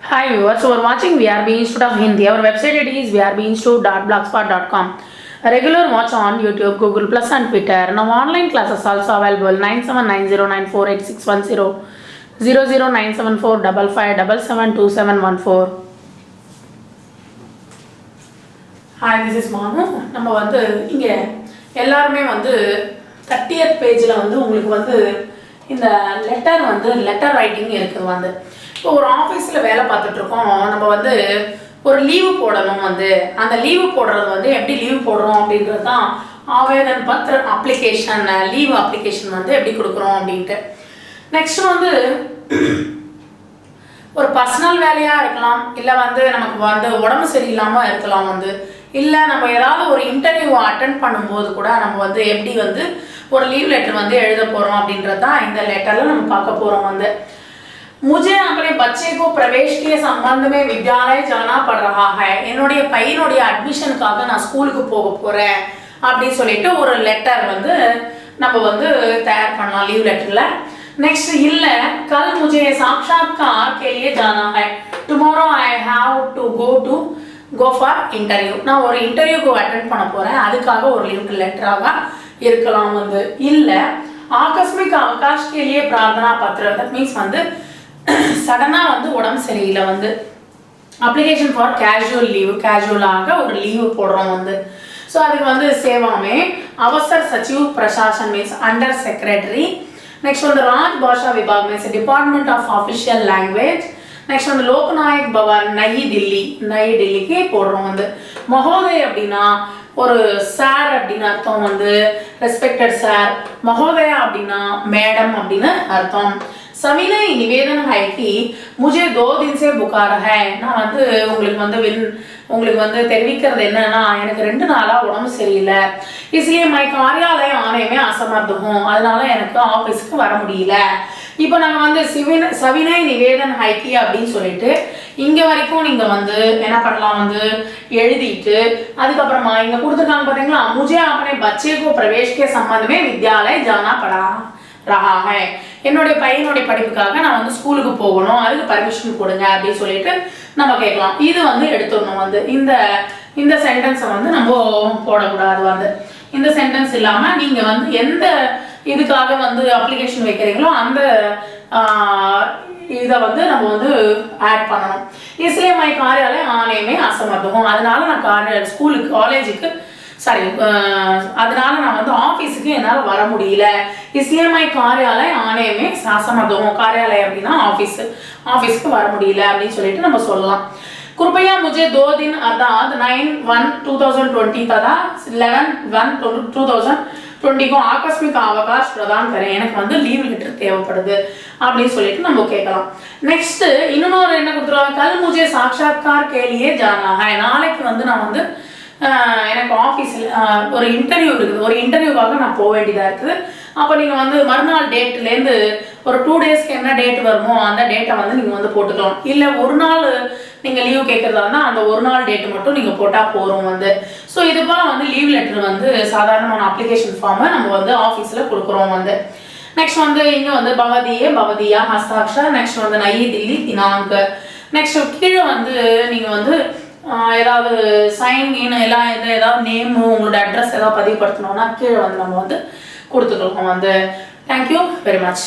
Hi viewers, so we're watching VRB Institute of Hindi. Our website ID is vrbinstitute.blogspot.com. A regular watch on YouTube, Google Plus and Twitter. Now online classes also available 9790948610 0097455772714. Hi, this is Manu. நம்ம வந்து இங்க எல்லாரும் வந்து 30th பேஜ்ல வந்து உங்களுக்கு வந்து இந்த லெட்டர் ரைட்டிங் இருக்குது வந்து இப்போ ஒரு ஆஃபீஸில் வேலை பார்த்துட்டு இருக்கோம். நம்ம வந்து ஒரு லீவு போடணும் வந்து அந்த லீவு போடுறது வந்து எப்படி லீவு போடுறோம் அப்படின்றது தான் ஆவேதன் பத்திர அப்ளிகேஷன் லீவு அப்ளிகேஷன் வந்து எப்படி கொடுக்குறோம் அப்படின்ட்டு. நெக்ஸ்ட் வந்து ஒரு பர்சனல் வேலையாக இருக்கலாம், இல்லை வந்து நமக்கு வந்து உடம்பு சரியில்லாமல் இருக்கலாம் வந்து, இல்லை நம்ம ஏதாவது ஒரு இன்டர்வியூ அட்டென்ட் பண்ணும்போது கூட நம்ம வந்து எப்படி வந்து ஒரு லீவ் லெட்டர் வந்து எழுத போகிறோம் அப்படின்றது தான் இந்த லெட்டரில் நம்ம பார்க்க போகிறோம் வந்து. मुझे अपने बच्चे को प्रवेश के संबंध में विद्यालय जाना पड़ रहा है. என்னுடைய பையனுடைய அட்மிஷனுக்காக நான் ஸ்கூலுக்கு போக போறேன் அப்படி சொல்லிட்டு ஒரு லெட்டர் வந்து நம்ம வந்து தயார் பண்ணலாம் லீவ் லெட்டர்ல. नेक्स्ट இல்ல कल मुझे साक्षात्कार के लिए जाना है. tomorrow I have to go for interview. நான் ஒரு இன்டர்வியூக்கு அட்டெண்ட் பண்ண போறேன், அதுக்காக ஒரு லீவ் லெட்டராக இருக்கலாம் வந்து. இல்ல आकस्मिक अवकाश के लिए प्रार्थना पत्र. that means வந்து சடனா வந்து உடம்பு சரியில்லை வந்து அப்ளிகேஷன் ஃபார் கேஷுவல் லீவ், கேஷுவலாக ஒரு லீவு போடுறோம் வந்து. ஸோ அதுக்கு வந்து சேவாமே அவசர் சச்சிவ் பிரசாசன் மீன்ஸ் அண்டர் செக்ரட்டரி. நெக்ஸ்ட் வந்து Raj Bhasha Vibhag means Department of Official Language. Next வந்து லோக்நாயக் பவன் நயி டில்லிக்கு போடுறோம் வந்து. மகோதய் அப்படின்னா ஒரு சார் அப்படின்னு அர்த்தம் வந்து, ரெஸ்பெக்டட் சார். மகோதயா அப்படின்னா மேடம் அப்படின்னு அர்த்தம். सविनय निवेदन है कि मुझे 2 दिन से बुखार है. நான் வந்து உங்களுக்கு வந்து தெரிவிக்கிறது என்னன்னா எனக்கு 2 நாளா உடம்பு சரியில்லை. इसलिए मैं कार्यालय आने में असमर्थ हूं. அதனால எனக்கு ஆபீஸ்க்கு வர முடியல. இப்போ நாங்க வந்து சவினய் நிவேதன் ஹைக்கி அப்படின்னு சொல்லிட்டு இங்க வரைக்கும் நீங்க வந்து என்ன பண்ணலாம் வந்து எழுதிட்டு அதுக்கப்புறமா இங்க கொடுத்துருக்காங்க பாத்தீங்களா, मुझे अपने बच्चे को प्रवेश के संबंध में विद्यालय जाना पड़ा रहा है. என்னுடைய பையனுடைய படிப்புக்காக நான் வந்து ஸ்கூலுக்கு போகணும், அதுக்கு பர்மிஷன் கொடுங்க அப்படின்னு சொல்லிட்டு நம்ம கேட்கலாம். இது வந்து எடுத்துடணும் வந்து. இந்த சென்டென்ஸை வந்து நம்ம போடக்கூடாது வந்து. இந்த சென்டென்ஸ் இல்லாம நீங்க வந்து எந்த இதுக்காக வந்து அப்ளிகேஷன் வைக்கிறீங்களோ அந்த இதை வந்து நம்ம வந்து ஆட் பண்ணணும். इसलिए मैं कार्यालय आने में असमर्थ हूं. அதனால நான் ஸ்கூலுக்கு காலேஜுக்கு அதனால நான் வந்து ஆபீஸுக்கு என்னால வர முடியல. इसलिए मैं कार्यालय आने में असमर्थ हूं. कार्यालय அப்படின்னா ஆபீஸ்க்கு வர முடியல அப்படின்னு சொல்லிட்டு நம்ம சொல்லலாம். कृपया मुझे 2 दिन अर्थात 9/1/2020 तथा 11/1/2020 को आकस्मिक अवकाश प्रदान करें. எனக்கு வந்து லீவ் லெட்டர் தேவைப்படுது அப்படின்னு சொல்லிட்டு நம்ம கேட்கலாம். நெக்ஸ்ட் இன்னொரு என்ன கொடுத்துருவாங்க, कल मुझे साक्षात्कार के लिए जाना है. நாளைக்கு வந்து நான் வந்து எனக்கு ஆஃபீஸில் ஒரு இன்டர்வியூ இருக்குது, ஒரு இன்டர்வியூக்காக நான் போக வேண்டியதாக இருக்குது. அப்போ நீங்கள் வந்து மறுநாள் டேட்லேருந்து ஒரு 2 டேஸ்க்கு என்ன டேட் வருமோ அந்த டேட்டை வந்து நீங்கள் வந்து போட்டுக்கலாம். இல்லை ஒரு நாள் நீங்கள் லீவ் கேட்குறதா இருந்தால் அந்த ஒரு நாள் டேட்டு மட்டும் நீங்கள் போட்டால் போகிறோம் வந்து. ஸோ இது போல் வந்து லீவ் லெட்டர் வந்து சாதாரணமான அப்ளிகேஷன் ஃபார்மை நம்ம வந்து ஆஃபீஸில் கொடுக்குறோம் வந்து. நெக்ஸ்ட் வந்து இங்கே வந்து பவதியா ஹஸ்தாக்ஷர். நெக்ஸ்ட் வந்து நயி தில்லி தினாங்க். நெக்ஸ்ட் கீழே வந்து நீங்கள் வந்து ஏதாவது சைன் இன் எல்லாம் ஏதாவது நேமு உங்களோட அட்ரஸ் ஏதாவது பதிவுப்படுத்தணும்னா கீழே வந்து நம்ம வந்து கொடுத்துக்கலாம் வந்து. Thank you very much.